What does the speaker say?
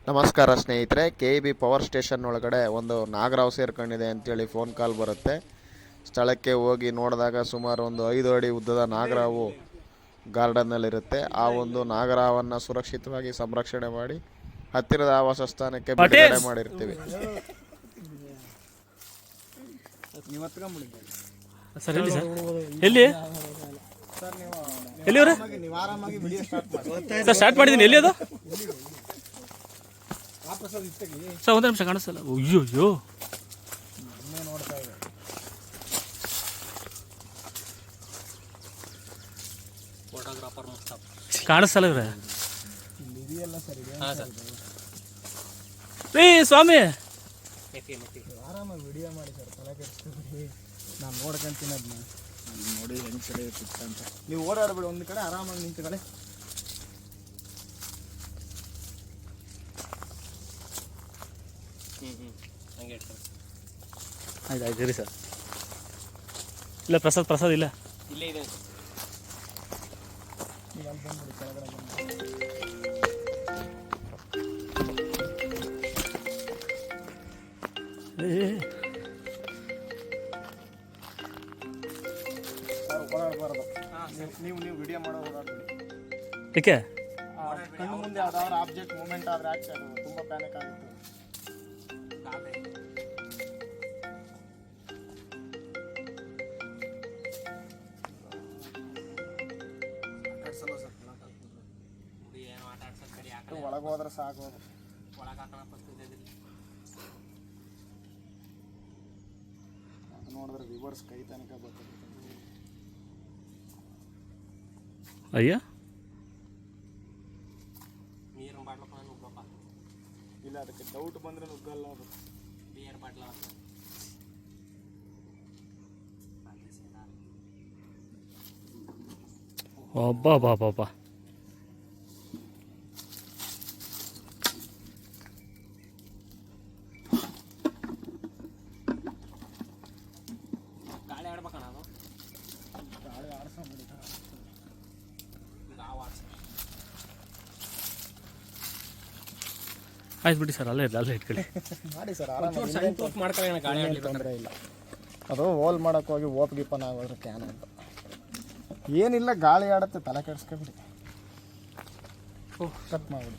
ನಮಸ್ಕಾರ ಸ್ನೇಹಿತರೆ, KEB power station ಒಳಗಡೆ ಒಂದು ನಾಗರಾವ್ ಸೇರ್ಕೊಂಡಿದೆ ಅಂತೇಳಿ ಫೋನ್ ಕಾಲ್ ಬರುತ್ತೆ. ಸ್ಥಳಕ್ಕೆ ಹೋಗಿ ನೋಡಿದಾಗ ಸುಮಾರು ಒಂದು 5 ಅಡಿ ಉದ್ದದ ನಾಗರಾವು ಗಾರ್ಡನ್ನಲ್ಲಿರುತ್ತೆ. ಆ ಒಂದು ನಾಗರಾವನ್ನು ಸುರಕ್ಷಿತವಾಗಿ ಸಂರಕ್ಷಣೆ ಮಾಡಿ ಹತ್ತಿರದ ಆವಾಸ ಸ್ಥಾನಕ್ಕೆ ಬಿಡುಗಡೆ ಮಾಡಿರ್ತೀವಿ. ಎಲ್ಲಿ ಎಲ್ಲಿವ್ರೆ ಸರ್ ಸ್ಟಾರ್ಟ್ ಮಾಡಿದ್ದೀನಿ. ಎಲ್ಲಿ ಅದು ಸರ್? ಒಂದು ನಿಮಿಷ ಕಾಣಿಸ್ತಲ್ಲ. ಅಯ್ಯೋ ಅಯ್ಯೋ, ಕಾಣಿಸ್ತಲ್ಲ ಇವ್ರೆ. ರೀ ಸ್ವಾಮಿ, ಆರಾಮಾಗಿ ವಿಡಿಯೋ ಮಾಡಿ ಸರ್, ತಲೆ ಕೆಡಿಸ್ಕೊಬೇಡಿ. ನಾನು ನೋಡ್ಕೊಂತೀನಿ ಅದನ್ನ. ನೋಡಿ ಹೆಂಗೆ ಸರಿ ಇರ್ತಿತ್ತು ಅಂತ. ನೀವು ಓಡಾಡಬೇಡಿ, ಒಂದು ಕಡೆ ಆರಾಮಾಗಿ ನಿಂತ ಕಡೆ. ಆಯ್ತು ಆಯ್ತು ಇರಿ ಸರ್. ಇಲ್ಲ ಪ್ರಸಾದ್ ಇಲ್ಲ. ಇಲ್ಲೇ ಇದೆ. ನೀವು ಅಲ್ಲಿ ಬಂದ್ಬಿಡಿ, ಕೆಳಗಡೆ ಬಂದು. ಓಡಾಡಬಾರ್ದು. ನೀವು ವಿಡಿಯೋ ಮಾಡೋ ಓಡಾಡ್ಬಿಡಿ. ಏಕೆ? ಕಣ್ಣು ಮುಂದೆ ಯಾವ್ದಾದ್ರು ಆಬ್ಜೆಕ್ಟ್ ಮೂವ್ಮೆಂಟ್ ಆದರೆ ಯಾಕೆ ಅದು ತುಂಬ ಪ್ಯಾನಿಕ್ ಆಗುತ್ತೆ. ಒಳಗೆ ಹೋದ್ರೆ ಸಾಕು. ನೋಡಿದ್ರೆ ರಿವರ್ಸ್ ಕೈ ತನಕ ಬರ್ತದೆ. ಅಯ್ಯ ಇಲ್ಲ, ಅದಕ್ಕೆ ಡೌಟ್ ಬಂದ್ರೆ ನುಗ್ಗಲ್ಲ ಅದು. ಅಬ್ಬಾ ಬಾ ಬಾ ಬಾ. ಗಾಳಿ ಆಡ್ಬೇಕಣ್ಣ, ಅದು ಗಾಳಿ ಆಡ್ಸಂಬಿಡಿ. ಆಯ್ತು ಬಿಡಿ ಸರ್, ಅಲ್ಲೇ ಇಟ್ಕೊಳ್ಳಿ. ಮಾಡಿ ಸರ್, ಆರಾಮಾಗಿ ಗಾಳಿ ಆಡಲಿ, ತೊಂದರೆ ಇಲ್ಲ. ಅದು ಹೋಲ್ ಮಾಡೋಕೆ ಹೋಗಿ ಓಪ್ಗಿಪ್ಪನ ಆಗೋದ್ರೆ ಕ್ಯಾನ್ ಅಂತ ಏನಿಲ್ಲ. ಗಾಳಿ ಆಡುತ್ತೆ, ತಲೆ ಕೆಡಿಸ್ಕೊಬಿಡಿ. ಕಟ್ ಮಾಡಿಬಿಡಿ.